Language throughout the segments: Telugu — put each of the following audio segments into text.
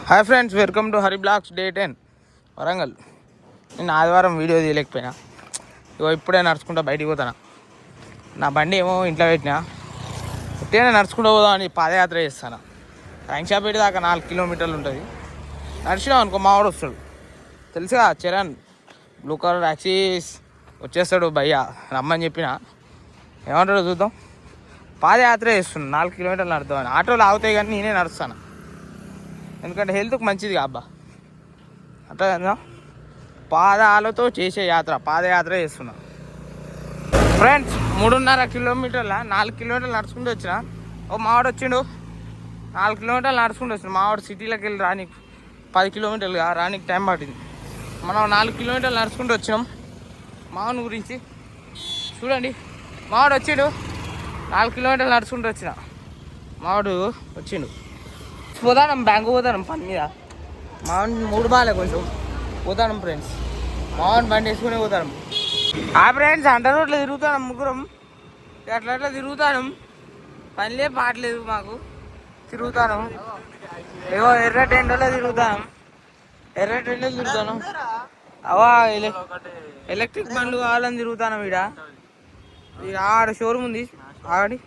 Hi friends, welcome to Hari blogs day 10 Warangal. నేను ఆదివారం వీడియో తీయలేకపోయినా. ఇప్పుడే నడుచుకుంటా బయటికి పోతాను. నా బండి ఏమో ఇంట్లో పెట్టినా. ఉట్టిగానే నడుచుకుంటూ పోదామని పాదయాత్ర చేస్తాను. రంగశాపేట దాకా 4 కిలోమీటర్లు ఉంటుంది. నడిచినాం అనుకో మావాడు వస్తాడు, తెలుసుగా చరణ్, బ్లూ కలర్ ట్యాక్సీస్ వచ్చేస్తాడు. భయ్యా రమ్మని చెప్పిన, ఏమంటాడో చూద్దాం. పాదయాత్ర చేస్తున్నాను, 4 కిలోమీటర్లు నడుద్దామని. ఆటోలు ఆగుతాయి కానీ నేనే నడుస్తాను, ఎందుకంటే హెల్త్కి మంచిది అబ్బా. అట్లా పాదాలతో చేసే యాత్ర, పాదయాత్ర చేస్తున్నా ఫ్రెండ్స్. 3.5 కిలోమీటర్ల 4 కిలోమీటర్లు నడుచుకుంటూ వచ్చిన. ఓ మావాడు వచ్చిండు, 4 కిలోమీటర్లు నడుచుకుంటూ వచ్చిన. మావాడు సిటీలోకి వెళ్ళి రానికి 10 కిలోమీటర్లుగా రానికి టైం పట్టింది. మనం 4 కిలోమీటర్లు నడుచుకుంటూ వచ్చినాం. మావాని గురించి చూడండి. మావాడు వచ్చిండు, 4 కిలోమీటర్లు నడుచుకుంటూ వచ్చిన. మావాడు వచ్చిండు. పోతాం, బ్యాంకు పోతాం పని మీద. మావన్ 3 బాలే కొంచెం పోతాం ఫ్రెండ్స్. మావన్ బండి వేసుకుని పోతాం. ఆ ఫ్రెండ్స్ అంట రోడ్లో తిరుగుతాం ముగ్గురం. అట్లా తిరుగుతాను, పనిలే పాటలేదు మాకు. తిరుగుతాను, ఏవో ఎర్ర టెండలో తిరుగుతాను. అవా ఎలక్ట్రిక్ బండ్లు కావాలని తిరుగుతాను. ఈడ ఆడ షోరూమ్ ఉంది ఆడి.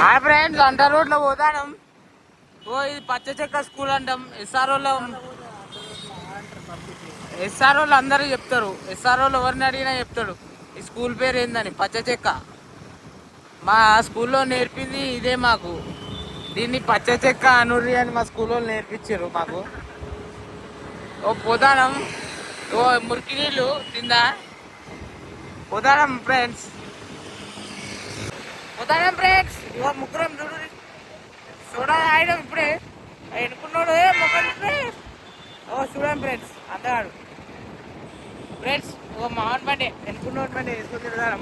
ఆ ఫ్రెండ్స్ అంట రోడ్లో పోతాను. ఇది పచ్చ చెక్క స్కూల్ అంటాం. ఎస్ఆర్ఓలు అందరూ చెప్తారు. ఎస్ఆర్ఓలు ఎవరిని అడిగినా చెప్తాడు ఈ స్కూల్ పేరు ఏందని, పచ్చ చెక్క. మా స్కూల్లో నేర్పింది ఇదే మాకు. దీన్ని పచ్చ చెక్క అనుర్రి అని మా స్కూల్లో నేర్పించారు మాకు. పోతానం, మురికి నీళ్ళు తిందా పోతానం ఫ్రెండ్స్. ముగ్గురం చూడు చూడ ఆడడం ఇప్పుడే ఎన్నుకున్నాడు. మొక్కలు చూడండి ఫ్రెండ్స్, అందగాడు ఫ్రెండ్స్. మావన్ బండి ఎన్నుకున్నాడు, బండి వేసుకొని తిరుగుతాం.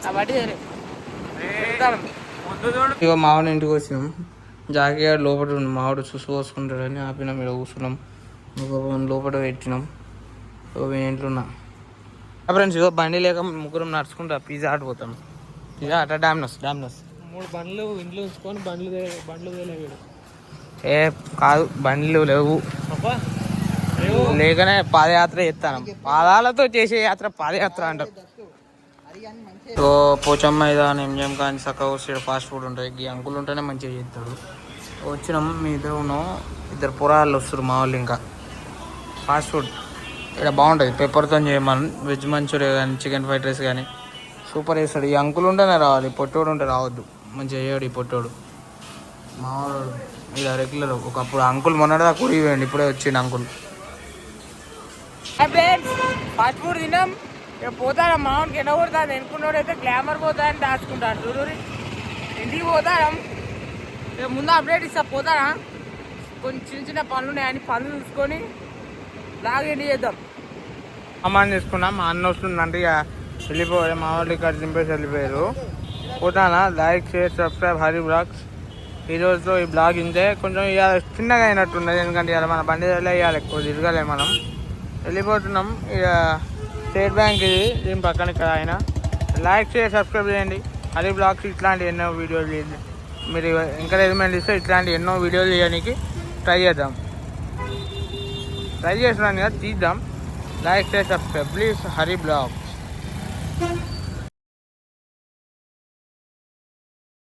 ఆ బండి ఇక మావన్ ఇంటికి వచ్చినాం. జాకీ లోపల మావాడు చూసు పోసుకుంటాడని ఆపినాం. ఇక్కడ కూర్చున్నాం, లోపల పెట్టినాం. ఇంట్లో ఉన్నా ఫ్రెండ్స్. ఇగో బండి లేక ముగ్గురం నడుచుకుంటా పిజ్జా ఆట పోతాం. పిజ్జా ఆట డామినోస్ 3 బండ్లు ఇంట్లో ఉంచుకొని బండ్లు ఏ కాదు, బండ్లు లేవు. లేకనే పాదయాత్ర చేస్తాను. పాదాలతో చేసే యాత్ర పాదయాత్ర అంటారు. పోచమ్మ ఇదాని ఎంజం కానీ చక్కగా వచ్చి ఫాస్ట్ ఫుడ్ ఉంటుంది. ఈ అంకుల్ ఉంటేనే మంచిగా చేస్తాడు. వచ్చినాం, మీ ఇద్దరు పురాళ్ళు వస్తారు మా వాళ్ళు. ఇంకా ఫాస్ట్ ఫుడ్ ఇక్కడ బాగుంటుంది. పెప్పర్తో చేయమని వెజ్ మంచూరియా కానీ చికెన్ ఫ్రైడ్ రైస్ కానీ సూపర్ వేస్తాడు. ఈ అంకుల్ ఉంటేనే రావాలి, పొట్టోడు ఉంటే రావద్దు. మంచిగా చేయడు ఈ పొట్టోడు. మావాడు ఇలా రెగ్యులర్. ఒకప్పుడు అంకుల్ మొన్నటిదా కూడి వేయండి, ఇప్పుడే వచ్చిండు అంకుల్. ఫాస్ట్ ఫుడ్ తిన్నాం. ఇక పోతాను. మామూలుకి ఎండ కొడతాను. ఎన్నుకున్నాడు అయితే గ్లామర్ పోతానని దాచుకుంటాను. చూడు ఇంటికి పోతాం. ఇక ముందు అప్డేట్ ఇస్తా. పోతానా, కొంచెం చిన్న పనులు ఉన్నాయని పనులు చూసుకొని లాగ్ ఎండి చేద్దాం. అమ్మాని తీసుకున్నాం. మా అన్న వస్తుందంటే ఇక వెళ్ళిపోయారు. మా వాళ్ళు ఇక్కడ దింపేసి వెళ్ళిపోయారు. పోతానా. Like, share, subscribe Hari blogs. ఈరోజుతో ఈ బ్లాగ్ ఇంతే. కొంచెం ఇవాళ చిన్నగా అయినట్టున్నది, ఎందుకంటే ఇవాళ మన బండి ఇవాళ ఎక్కువ తిరగలేము. మనం వెళ్ళిపోతున్నాం. ఇక స్టేట్ బ్యాంక్ ఇది, దీని పక్కన ఇక్కడ ఆయన. లైక్, షేర్, సబ్స్క్రైబ్ చేయండి హరి బ్లాగ్స్. ఇట్లాంటి ఎన్నో వీడియోలు చేయండి. మీరు ఎంకరేజ్మెంట్ ఇస్తే ఇట్లాంటి ఎన్నో వీడియోలు చేయడానికి ట్రై చేస్తున్నాను కదా, తీద్దాం. Like, share, subscribe please Hari blog.